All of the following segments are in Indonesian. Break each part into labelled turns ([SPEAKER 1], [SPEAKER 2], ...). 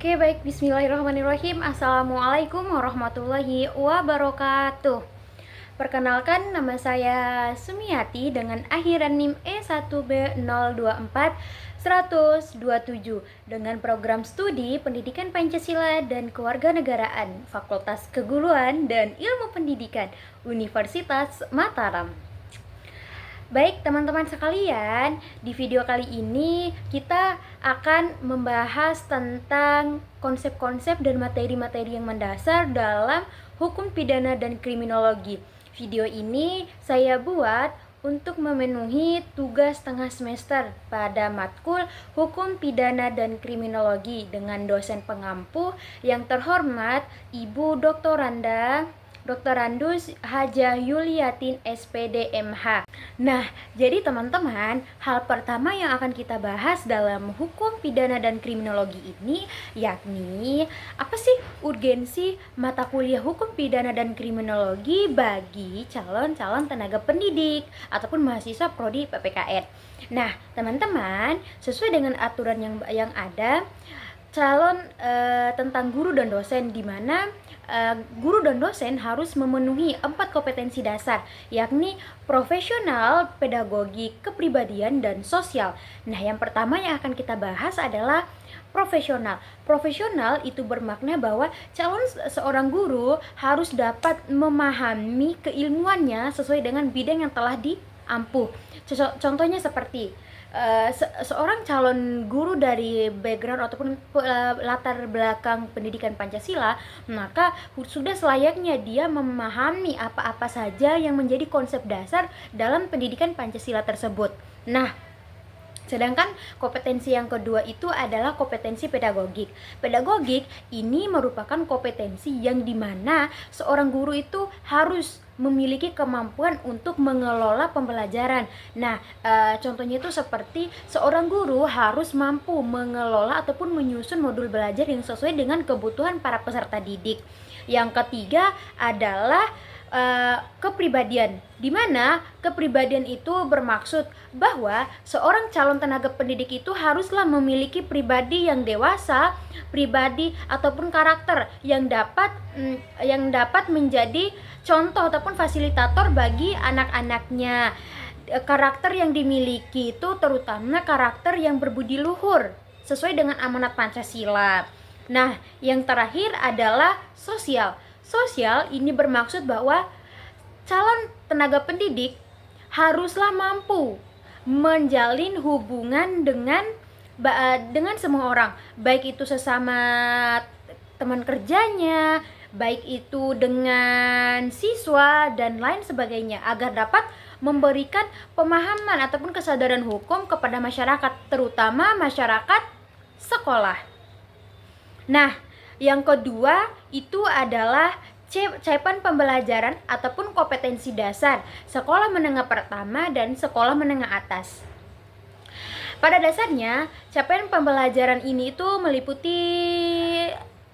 [SPEAKER 1] Oke, baik. Bismillahirrahmanirrahim. Assalamualaikum warahmatullahi wabarakatuh. Perkenalkan, nama saya Sumiati dengan akhiran NIM E1B024-127 dengan program studi Pendidikan Pancasila dan Kewarganegaraan Fakultas Keguruan dan Ilmu Pendidikan Universitas Mataram. Baik teman-teman sekalian, di video kali ini kita akan membahas tentang konsep-konsep dan materi-materi yang mendasar dalam hukum pidana dan kriminologi. Video ini saya buat untuk memenuhi tugas tengah semester pada matkul hukum pidana dan kriminologi dengan dosen pengampu yang terhormat Ibu Doktorandus Hajah Yuliatin SPD MH. Nah, jadi teman-teman, hal pertama yang akan kita bahas dalam hukum pidana dan kriminologi ini yakni apa sih urgensi mata kuliah hukum pidana dan kriminologi bagi calon-calon tenaga pendidik ataupun mahasiswa prodi PPKN. Nah, teman-teman, sesuai dengan aturan yang ada, calon tentang guru dan dosen di mana guru dan dosen harus memenuhi 4 kompetensi dasar, yakni profesional, pedagogik, kepribadian, dan sosial. Nah, yang pertama yang akan kita bahas adalah profesional. Profesional itu bermakna bahwa calon seorang guru harus dapat memahami keilmuannya sesuai dengan bidang yang telah diampuh. Contohnya seperti seorang calon guru dari background ataupun latar belakang pendidikan Pancasila, maka sudah selayaknya dia memahami apa-apa saja yang menjadi konsep dasar dalam pendidikan Pancasila tersebut. Nah, sedangkan kompetensi yang kedua itu adalah kompetensi pedagogik. Pedagogik ini merupakan kompetensi yang dimana seorang guru itu harus memiliki kemampuan untuk mengelola pembelajaran. Nah, contohnya itu seperti seorang guru harus mampu mengelola ataupun menyusun modul belajar yang sesuai dengan kebutuhan para peserta didik. Yang ketiga adalah kepribadian, di mana kepribadian itu bermaksud bahwa seorang calon tenaga pendidik itu haruslah memiliki pribadi yang dewasa, pribadi ataupun karakter yang dapat menjadi contoh ataupun fasilitator bagi anak-anaknya. Karakter yang dimiliki itu terutama karakter yang berbudi luhur sesuai dengan amanat Pancasila. Nah, yang terakhir adalah sosial. Sosial ini bermaksud bahwa calon tenaga pendidik haruslah mampu menjalin hubungan dengan semua orang, baik itu sesama teman kerjanya, baik itu dengan siswa dan lain sebagainya, agar dapat memberikan pemahaman ataupun kesadaran hukum kepada masyarakat, terutama masyarakat sekolah. Nah, yang kedua itu adalah cakupan pembelajaran ataupun kompetensi dasar sekolah menengah pertama dan sekolah menengah atas. Pada dasarnya, capaian pembelajaran ini itu meliputi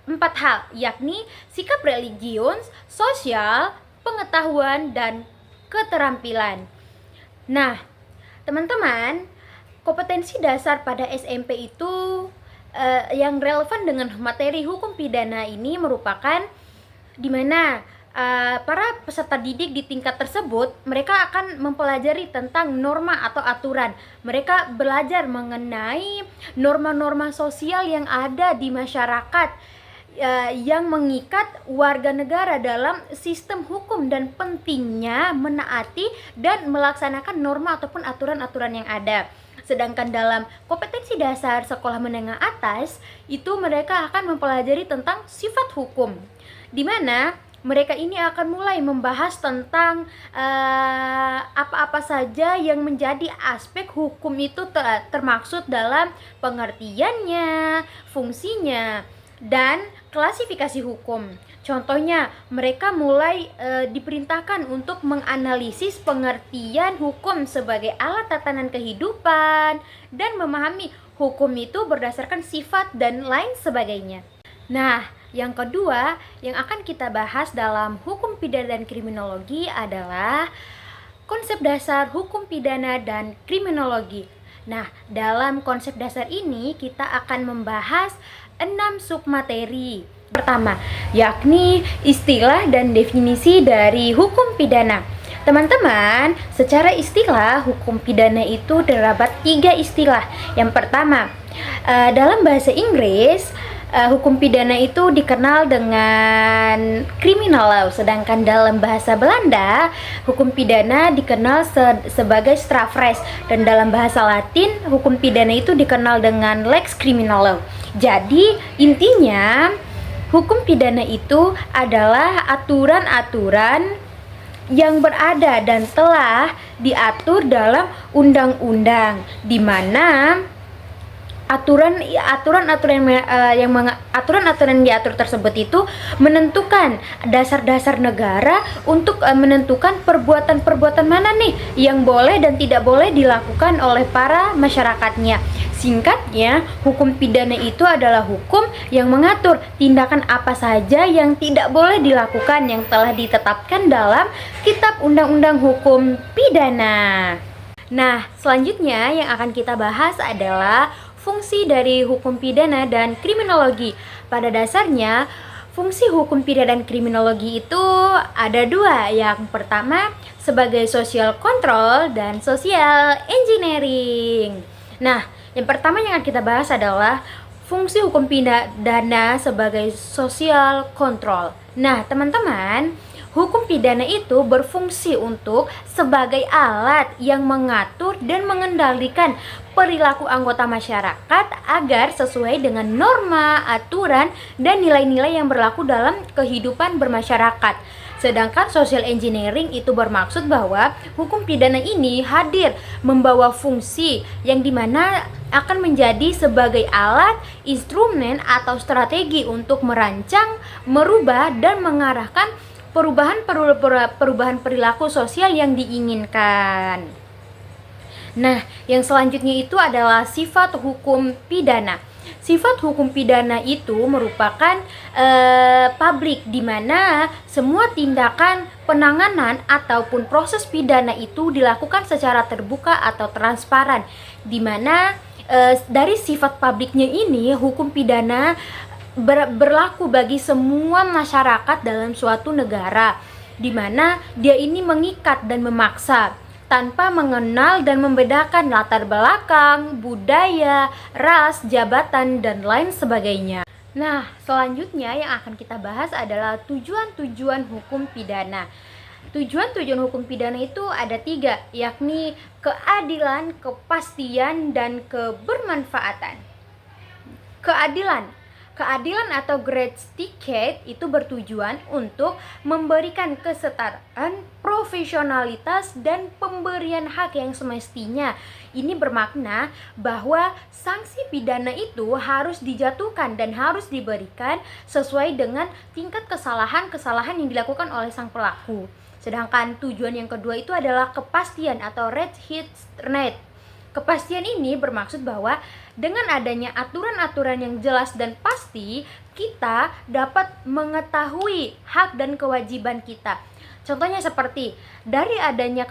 [SPEAKER 1] 4 hal, yakni sikap religius, sosial, pengetahuan, dan keterampilan. Nah, teman-teman, kompetensi dasar pada SMP itu yang relevan dengan materi hukum pidana ini merupakan di mana para peserta didik di tingkat tersebut mereka akan mempelajari tentang norma atau aturan. Mereka belajar mengenai norma-norma sosial yang ada di masyarakat yang mengikat warga negara dalam sistem hukum dan pentingnya menaati dan melaksanakan norma ataupun aturan-aturan yang ada. Sedangkan dalam kompetensi dasar sekolah menengah atas itu mereka akan mempelajari tentang sifat hukum, di mana mereka ini akan mulai membahas tentang apa-apa saja yang menjadi aspek hukum itu termaksud dalam pengertiannya, fungsinya, dan klasifikasi hukum. Contohnya, mereka mulai diperintahkan untuk menganalisis pengertian hukum sebagai alat tatanan kehidupan dan memahami hukum itu berdasarkan sifat dan lain sebagainya. Nah, yang kedua yang akan kita bahas dalam hukum pidana dan kriminologi adalah konsep dasar hukum pidana dan kriminologi. Nah, dalam konsep dasar ini kita akan membahas 6 submateri. Pertama, yakni istilah dan definisi dari hukum pidana. Teman-teman, secara istilah hukum pidana itu terdapat 3 istilah. Yang pertama, dalam bahasa Inggris, hukum pidana itu dikenal dengan criminal law, sedangkan dalam bahasa Belanda, hukum pidana dikenal sebagai strafrecht, dan dalam bahasa Latin, hukum pidana itu dikenal dengan lex criminal law. Jadi, intinya hukum pidana itu aturan-aturan yang berada dan telah diatur dalam undang-undang, di mana aturan-aturan yang diatur tersebut itu menentukan dasar-dasar negara untuk menentukan perbuatan-perbuatan mana nih yang boleh dan tidak boleh dilakukan oleh para masyarakatnya. Singkatnya, hukum pidana itu adalah hukum yang mengatur tindakan apa saja yang tidak boleh dilakukan yang telah ditetapkan dalam Kitab Undang-Undang Hukum Pidana. Nah, selanjutnya yang akan kita bahas adalah fungsi dari hukum pidana dan kriminologi. Pada dasarnya, fungsi hukum pidana dan kriminologi itu ada 2. Yang pertama, sebagai social control dan social engineering. Nah, yang pertama yang akan kita bahas adalah fungsi hukum pidana sebagai social control. Nah, teman-teman, hukum pidana itu berfungsi untuk sebagai alat yang mengatur dan mengendalikan perilaku anggota masyarakat agar sesuai dengan norma, aturan, dan nilai-nilai yang berlaku dalam kehidupan bermasyarakat. Sedangkan social engineering itu bermaksud bahwa hukum pidana ini hadir membawa fungsi yang dimana akan menjadi sebagai alat, instrumen, atau strategi untuk merancang, merubah, dan mengarahkan perubahan perilaku sosial yang diinginkan. Nah, yang selanjutnya itu adalah sifat hukum pidana. Sifat hukum pidana itu merupakan publik, di mana semua tindakan penanganan ataupun proses pidana itu dilakukan secara terbuka atau transparan, di mana dari sifat publiknya ini hukum pidana berlaku bagi semua masyarakat dalam suatu negara, di mana dia ini mengikat dan memaksa tanpa mengenal dan membedakan latar belakang, budaya, ras, jabatan, dan lain sebagainya. Nah, selanjutnya yang akan kita bahas adalah tujuan-tujuan hukum pidana. Tujuan-tujuan hukum pidana itu ada 3, yakni keadilan, kepastian, dan kebermanfaatan. Keadilan atau Gerechtigkeit itu bertujuan untuk memberikan kesetaraan, profesionalitas, dan pemberian hak yang semestinya. Ini bermakna bahwa sanksi pidana itu harus dijatuhkan dan harus diberikan sesuai dengan tingkat kesalahan yang dilakukan oleh sang pelaku. Sedangkan tujuan yang kedua itu adalah kepastian atau Rechtshichtheid. Kepastian ini bermaksud bahwa dengan adanya aturan-aturan yang jelas dan pasti, kita dapat mengetahui hak dan kewajiban kita. Contohnya seperti dari adanya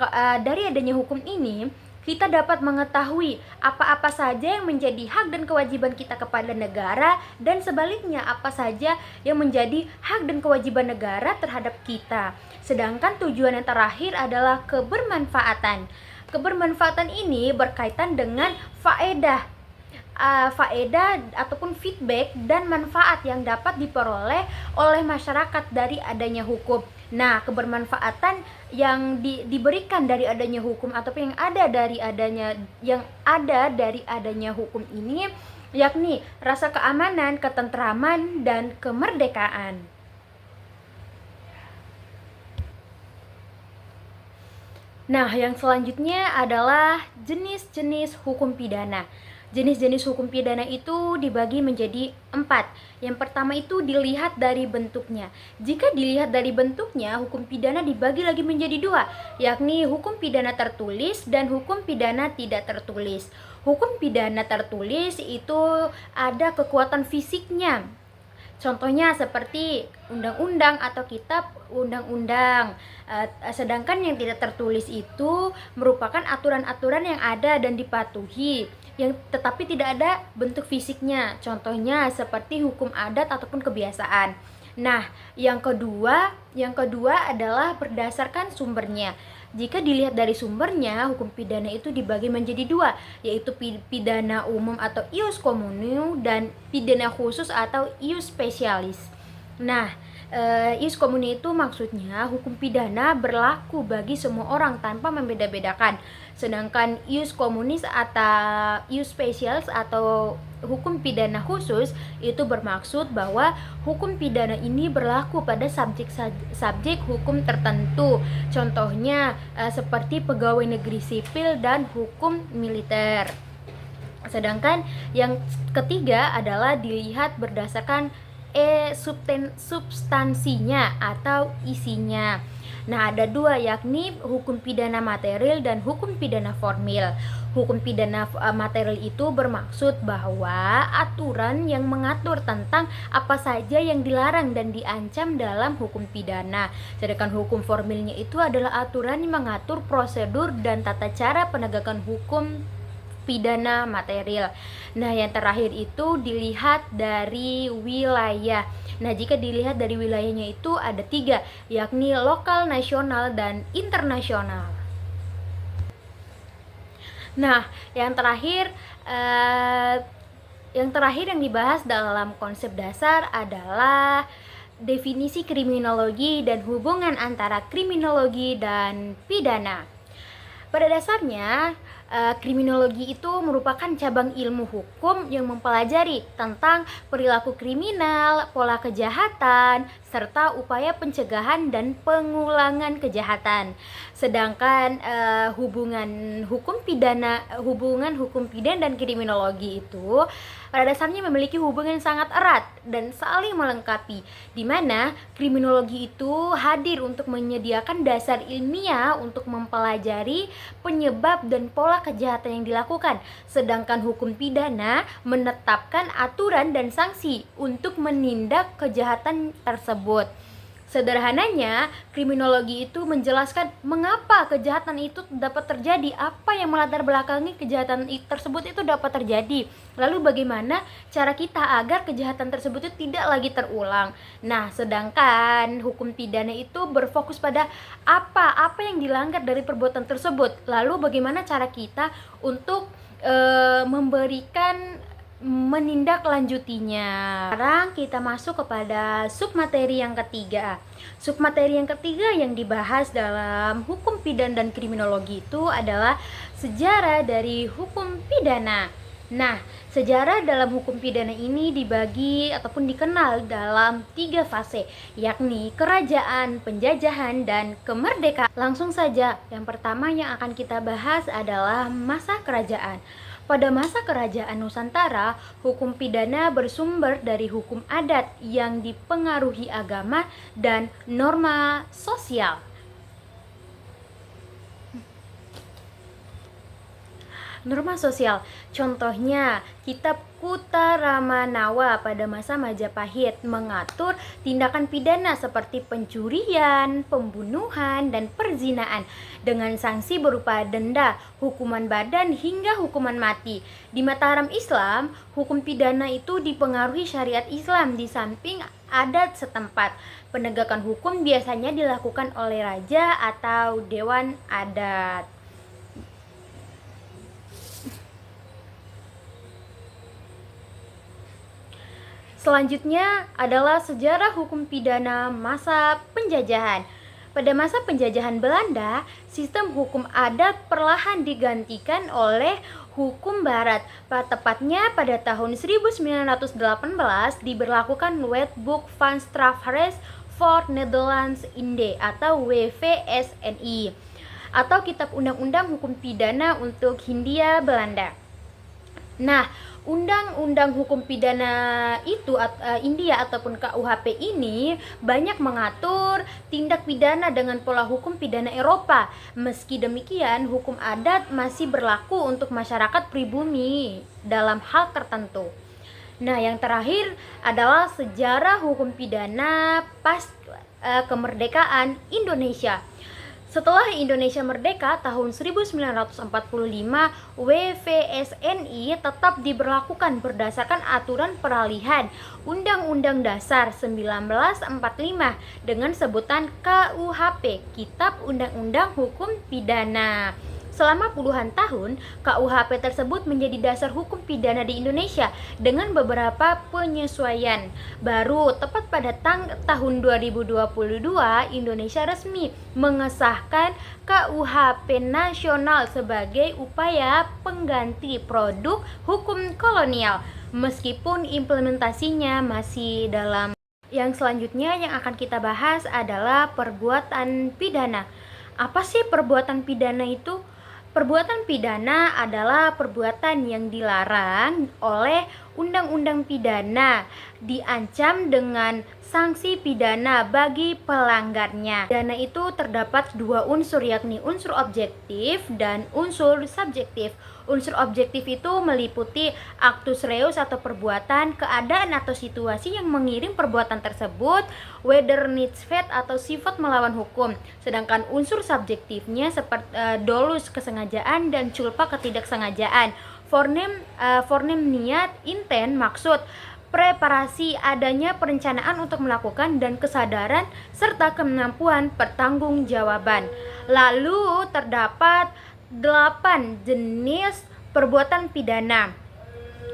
[SPEAKER 1] hukum ini, kita dapat mengetahui apa-apa saja yang menjadi hak dan kewajiban kita kepada negara, dan sebaliknya apa saja yang menjadi hak dan kewajiban negara terhadap kita. Sedangkan tujuan yang terakhir adalah kebermanfaatan. Kebermanfaatan ini berkaitan dengan faedah ataupun feedback dan manfaat yang dapat diperoleh oleh masyarakat dari adanya hukum. Nah, kebermanfaatan yang diberikan dari adanya hukum ataupun yang ada dari adanya hukum ini yakni rasa keamanan, ketentraman, dan kemerdekaan. Nah, yang selanjutnya adalah jenis-jenis hukum pidana. Jenis-jenis hukum pidana itu dibagi menjadi 4. Yang pertama itu dilihat dari bentuknya. Jika dilihat dari bentuknya, hukum pidana dibagi lagi menjadi 2, yakni hukum pidana tertulis dan hukum pidana tidak tertulis. Hukum pidana tertulis itu ada kekuatan fisiknya. Contohnya seperti undang-undang atau kitab undang-undang. Sedangkan yang tidak tertulis itu merupakan aturan-aturan yang ada dan dipatuhi, yang tetapi tidak ada bentuk fisiknya. Contohnya seperti hukum adat ataupun kebiasaan. Nah, yang kedua adalah berdasarkan sumbernya. Jika dilihat dari sumbernya, hukum pidana itu dibagi menjadi dua, yaitu pidana umum atau ius communis dan pidana khusus atau ius specialis. Nah, ius communis itu maksudnya hukum pidana berlaku bagi semua orang tanpa membeda-bedakan. Sedangkan ius communis atau ius specialis atau hukum pidana khusus itu bermaksud bahwa hukum pidana ini berlaku pada subjek hukum tertentu. Contohnya seperti pegawai negeri sipil dan hukum militer. Sedangkan yang ketiga adalah dilihat berdasarkan substansinya atau isinya. Nah, ada dua, yakni hukum pidana material dan hukum pidana formil. Hukum pidana material itu bermaksud bahwa aturan yang mengatur tentang apa saja yang dilarang dan diancam dalam hukum pidana. Sedangkan hukum formilnya itu adalah aturan yang mengatur prosedur dan tata cara penegakan hukum pidana material. Nah, yang terakhir itu dilihat dari wilayah. Nah, jika dilihat dari wilayahnya itu ada 3, yakni lokal, nasional, dan internasional. Nah, yang terakhir yang dibahas dalam konsep dasar adalah definisi kriminologi dan hubungan antara kriminologi dan pidana. Pada dasarnya, kriminologi itu merupakan cabang ilmu hukum yang mempelajari tentang perilaku kriminal, pola kejahatan, serta upaya pencegahan dan pengulangan kejahatan. Sedangkan hubungan hukum pidana dan kriminologi itu pada dasarnya memiliki hubungan yang sangat erat dan saling melengkapi, di mana kriminologi itu hadir untuk menyediakan dasar ilmiah untuk mempelajari penyebab dan pola kejahatan yang dilakukan, sedangkan hukum pidana menetapkan aturan dan sanksi untuk menindak kejahatan tersebut. Sederhananya, kriminologi itu menjelaskan mengapa kejahatan itu dapat terjadi, apa yang melatar belakangi kejahatan tersebut itu dapat terjadi, lalu bagaimana cara kita agar kejahatan tersebut itu tidak lagi terulang. Nah, sedangkan hukum pidana itu berfokus pada apa yang dilanggar dari perbuatan tersebut, lalu bagaimana cara kita untuk menindaklanjutinya. Sekarang kita masuk kepada submateri yang ketiga. Submateri yang ketiga yang dibahas dalam hukum pidana dan kriminologi itu adalah sejarah dari hukum pidana. Nah, sejarah dalam hukum pidana ini dibagi ataupun dikenal dalam 3 fase, yakni kerajaan, penjajahan, dan kemerdekaan. Langsung saja, yang pertama yang akan kita bahas adalah masa kerajaan. Pada masa kerajaan Nusantara, hukum pidana bersumber dari hukum adat yang dipengaruhi agama dan norma sosial. Norma sosial, contohnya kitab Kutaramanawa pada masa Majapahit mengatur tindakan pidana seperti pencurian, pembunuhan, dan perzinaan dengan sanksi berupa denda, hukuman badan, hingga hukuman mati. Di Mataram Islam, hukum pidana itu dipengaruhi syariat Islam di samping adat setempat. Penegakan hukum biasanya dilakukan oleh raja atau dewan adat. Selanjutnya adalah sejarah hukum pidana masa penjajahan. Pada masa penjajahan Belanda, sistem hukum adat perlahan digantikan oleh hukum barat. Tepatnya pada tahun 1918 diberlakukan Wetboek van Strafrecht voor Nederlands Inde atau WVSNI atau Kitab Undang-Undang Hukum Pidana untuk Hindia Belanda. Nah, Undang-undang hukum pidana itu India ataupun KUHP ini banyak mengatur tindak pidana dengan pola hukum pidana Eropa. Meski demikian, hukum adat masih berlaku untuk masyarakat pribumi dalam hal tertentu. Nah, yang terakhir adalah sejarah hukum pidana pas kemerdekaan Indonesia. Setelah Indonesia merdeka tahun 1945, WVSNI tetap diberlakukan berdasarkan aturan peralihan Undang-Undang Dasar 1945 dengan sebutan KUHP, Kitab Undang-Undang Hukum Pidana. Selama puluhan tahun, KUHP tersebut menjadi dasar hukum pidana di Indonesia dengan beberapa penyesuaian. Baru tepat pada tahun 2022, Indonesia resmi mengesahkan KUHP nasional sebagai upaya pengganti produk hukum kolonial. Meskipun implementasinya masih dalam. Yang selanjutnya yang akan kita bahas adalah perbuatan pidana. Apa sih perbuatan pidana itu? Perbuatan pidana adalah perbuatan yang dilarang oleh undang-undang pidana, diancam dengan sanksi pidana bagi pelanggarnya. Pidana itu terdapat dua unsur, yakni unsur objektif dan unsur subjektif. Unsur objektif itu meliputi actus reus atau perbuatan, keadaan atau situasi yang mengiring perbuatan tersebut, whether needs fate atau sifat melawan hukum. Sedangkan unsur subjektifnya seperti dolus kesengajaan dan culpa ketidaksengajaan. Fornem niat, intent maksud, preparasi adanya perencanaan untuk melakukan dan kesadaran serta kemampuan pertanggungjawaban. Lalu terdapat 8 jenis perbuatan pidana.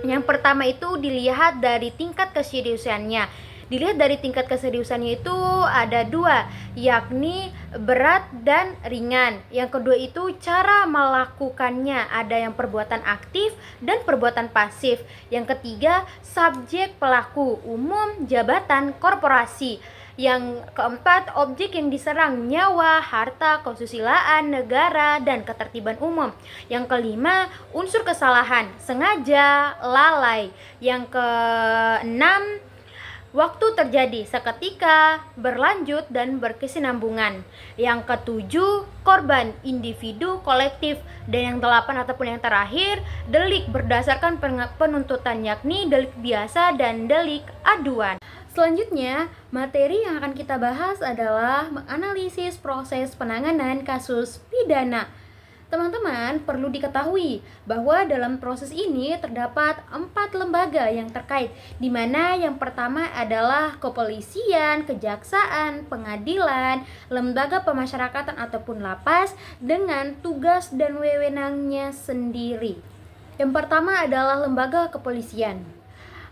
[SPEAKER 1] Yang pertama itu dilihat dari tingkat keseriusannya. Dilihat dari tingkat keseriusannya itu ada 2, yakni berat dan ringan. Yang kedua itu cara melakukannya, ada yang perbuatan aktif dan perbuatan pasif. Yang ketiga, subjek pelaku, umum, jabatan, korporasi. Yang keempat, objek yang diserang, nyawa, harta, kesusilaan, negara, dan ketertiban umum. Yang kelima, unsur kesalahan, sengaja, lalai. Yang keenam, waktu terjadi, seketika, berlanjut, dan berkesinambungan. Yang ketujuh, korban, individu, kolektif. Dan yang delapan ataupun yang terakhir, delik berdasarkan penuntutan, yakni delik biasa dan delik aduan. Selanjutnya, materi yang akan kita bahas adalah menganalisis proses penanganan kasus pidana. Teman-teman perlu diketahui bahwa dalam proses ini terdapat 4 lembaga yang terkait, di mana yang pertama adalah kepolisian, kejaksaan, pengadilan, lembaga pemasyarakatan ataupun lapas dengan tugas dan wewenangnya sendiri. Yang pertama adalah lembaga kepolisian.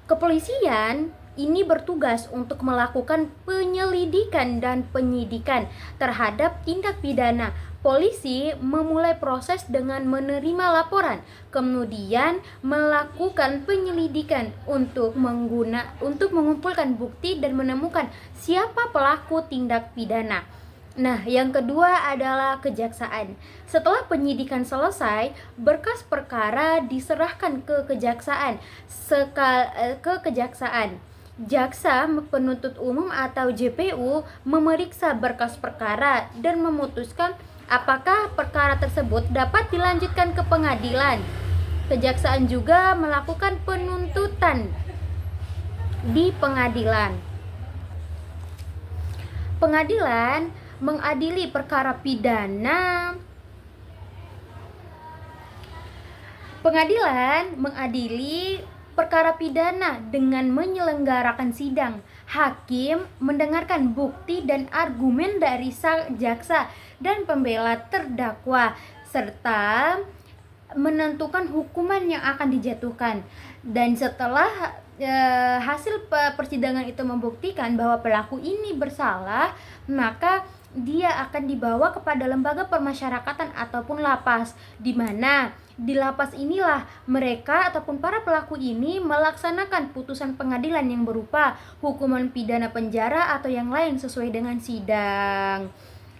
[SPEAKER 1] Kepolisian ini bertugas untuk melakukan penyelidikan dan penyidikan terhadap tindak pidana. Polisi memulai proses dengan menerima laporan, kemudian melakukan penyelidikan untuk mengumpulkan bukti dan menemukan siapa pelaku tindak pidana. Nah, yang kedua adalah kejaksaan. Setelah penyidikan selesai, berkas perkara diserahkan ke kejaksaan. Jaksa penuntut umum atau JPU memeriksa berkas perkara dan memutuskan apakah perkara tersebut dapat dilanjutkan ke pengadilan. Kejaksaan juga melakukan penuntutan di pengadilan. Pengadilan mengadili perkara pidana. Pengadilan mengadili perkara pidana dengan menyelenggarakan sidang. Hakim mendengarkan bukti dan argumen dari jaksa dan pembela terdakwa serta menentukan hukuman yang akan dijatuhkan. Dan setelah hasil persidangan itu membuktikan bahwa pelaku ini bersalah, maka dia akan dibawa kepada lembaga pemasyarakatan ataupun lapas, di mana di lapas inilah mereka ataupun para pelaku ini melaksanakan putusan pengadilan yang berupa hukuman pidana penjara atau yang lain sesuai dengan sidang.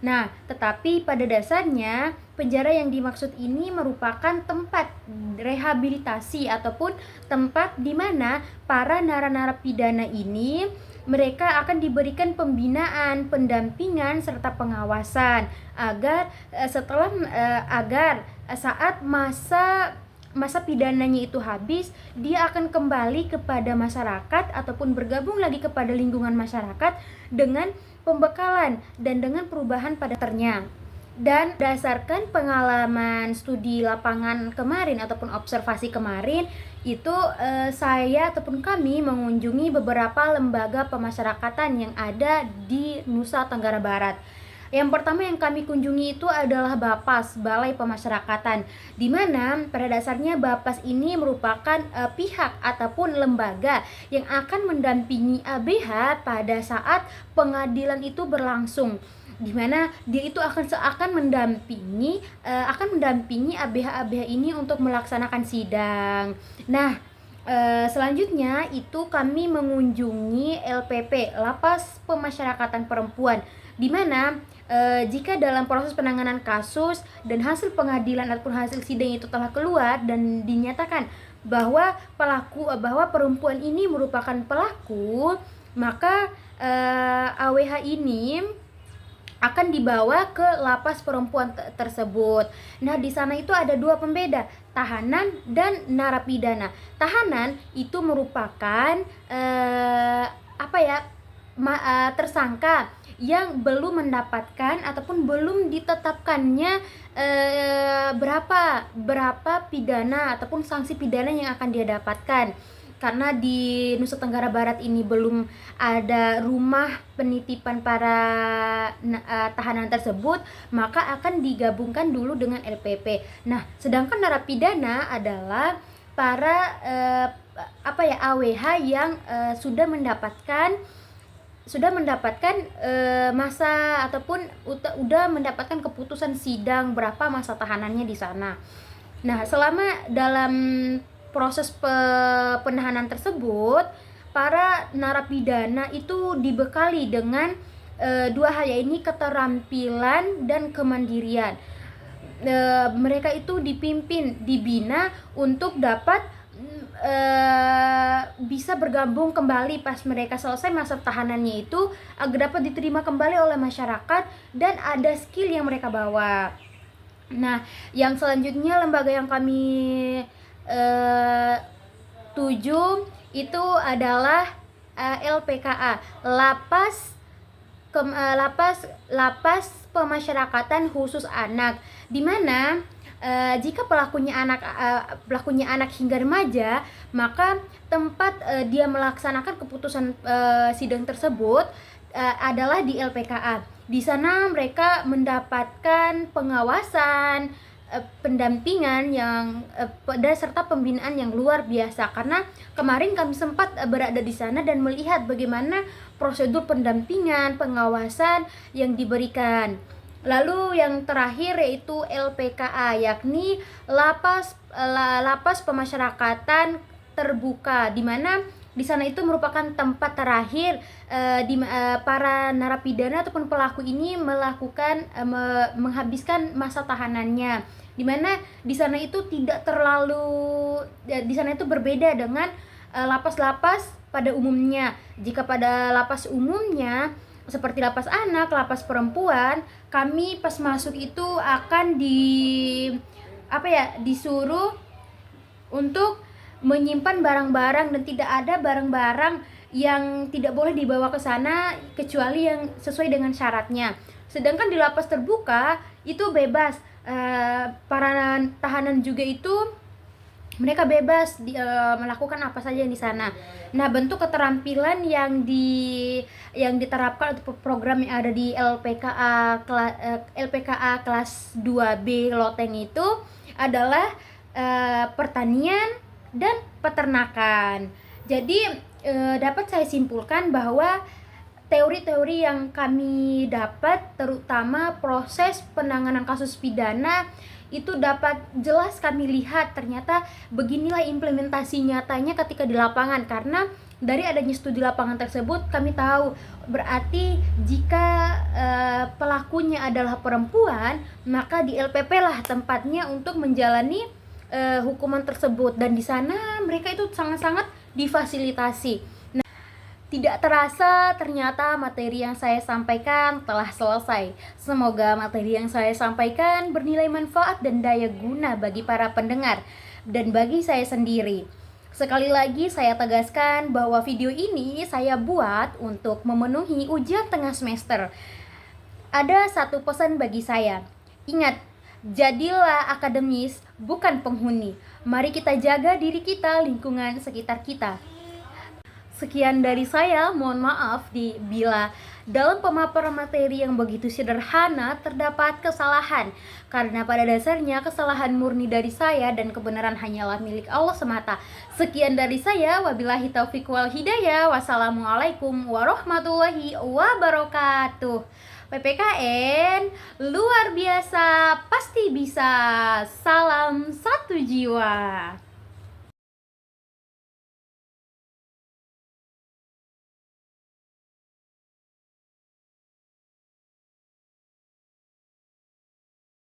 [SPEAKER 1] Nah, tetapi pada dasarnya penjara yang dimaksud ini merupakan tempat rehabilitasi ataupun tempat di mana para narapidana ini mereka akan diberikan pembinaan, pendampingan serta pengawasan agar saat masa masa pidananya itu habis, dia akan kembali kepada masyarakat ataupun bergabung lagi kepada lingkungan masyarakat dengan pembekalan dan dengan perubahan pada ternya. Dan berdasarkan pengalaman studi lapangan kemarin ataupun observasi kemarin itu, saya ataupun kami mengunjungi beberapa lembaga pemasyarakatan yang ada di Nusa Tenggara Barat. Yang pertama yang kami kunjungi itu adalah Bapas, Balai Pemasyarakatan, di mana pada dasarnya Bapas ini merupakan pihak ataupun lembaga yang akan mendampingi ABH pada saat pengadilan itu berlangsung, di mana dia itu akan mendampingi ABH ini untuk melaksanakan sidang. Nah, selanjutnya itu kami mengunjungi LPP, Lapas Pemasyarakatan Perempuan, di mana jika dalam proses penanganan kasus dan hasil pengadilan ataupun hasil sidang itu telah keluar dan dinyatakan bahwa perempuan ini merupakan pelaku, maka AWH ini akan dibawa ke lapas perempuan tersebut. Nah, di sana itu ada dua pembeda, tahanan dan narapidana. Tahanan itu merupakan tersangka yang belum mendapatkan ataupun belum ditetapkannya berapa pidana ataupun sanksi pidana yang akan dia dapatkan. Karena di Nusa Tenggara Barat ini belum ada rumah penitipan para tahanan tersebut, maka akan digabungkan dulu dengan LPP. Nah, sedangkan narapidana adalah para AWH yang sudah mendapatkan masa ataupun udah mendapatkan keputusan sidang berapa masa tahanannya di sana. Nah, selama dalam proses penahanan tersebut, para narapidana itu dibekali dengan dua hal, yaitu keterampilan dan kemandirian. Mereka itu dibina untuk dapat bisa bergabung kembali pas mereka selesai masa tahanannya itu, agar dapat diterima kembali oleh masyarakat dan ada skill yang mereka bawa. Nah, yang selanjutnya lembaga yang kami tuju itu adalah LPKA, Lapas Pemasyarakatan Khusus Anak, di mana jika pelakunya anak hingga remaja, maka tempat dia melaksanakan keputusan sidang tersebut adalah di LPKA. Di sana mereka mendapatkan pengawasan, pendampingan dan serta pembinaan yang luar biasa. Karena kemarin kami sempat berada di sana dan melihat bagaimana prosedur pendampingan, pengawasan yang diberikan. Lalu yang terakhir yaitu LPKA, yakni Lapas Pemasyarakatan Terbuka, di mana di sana itu merupakan tempat terakhir para narapidana ataupun pelaku ini menghabiskan masa tahanannya, di mana di sana itu di sana itu berbeda dengan lapas-lapas pada umumnya. Jika pada lapas umumnya seperti lapas anak, lapas perempuan, kami pas masuk itu akan disuruh untuk menyimpan barang-barang dan tidak ada barang-barang yang tidak boleh dibawa ke sana kecuali yang sesuai dengan syaratnya. Sedangkan di lapas terbuka itu bebas, para tahanan juga itu mereka bebas melakukan apa saja di sana. Nah, bentuk keterampilan yang diterapkan untuk program yang ada di LPKA kelas 2B Loteng itu adalah pertanian dan peternakan. Jadi dapat saya simpulkan bahwa teori-teori yang kami dapat, terutama proses penanganan kasus pidana, itu dapat jelas kami lihat ternyata beginilah implementasi nyatanya ketika di lapangan. Karena dari adanya studi lapangan tersebut kami tahu berarti jika pelakunya adalah perempuan, maka di LPP lah tempatnya untuk menjalani hukuman tersebut, dan di sana mereka itu sangat-sangat difasilitasi. Tidak terasa ternyata materi yang saya sampaikan telah selesai. Semoga materi yang saya sampaikan bernilai manfaat dan daya guna bagi para pendengar. dan bagi saya sendiri. Sekali lagi saya tegaskan bahwa video ini saya buat untuk memenuhi ujian tengah semester. Ada satu pesan bagi saya. Ingat, jadilah akademis, bukan penghuni. Mari kita jaga diri kita, lingkungan sekitar kita. Sekian dari saya, mohon maaf bila dalam pemaparan materi yang begitu sederhana terdapat kesalahan, karena pada dasarnya kesalahan murni dari saya dan kebenaran hanyalah milik Allah semata. Sekian dari saya, wabillahi taufiq wal hidayah. Wassalamualaikum warahmatullahi wabarakatuh. PPKN luar biasa, pasti bisa. Salam satu jiwa.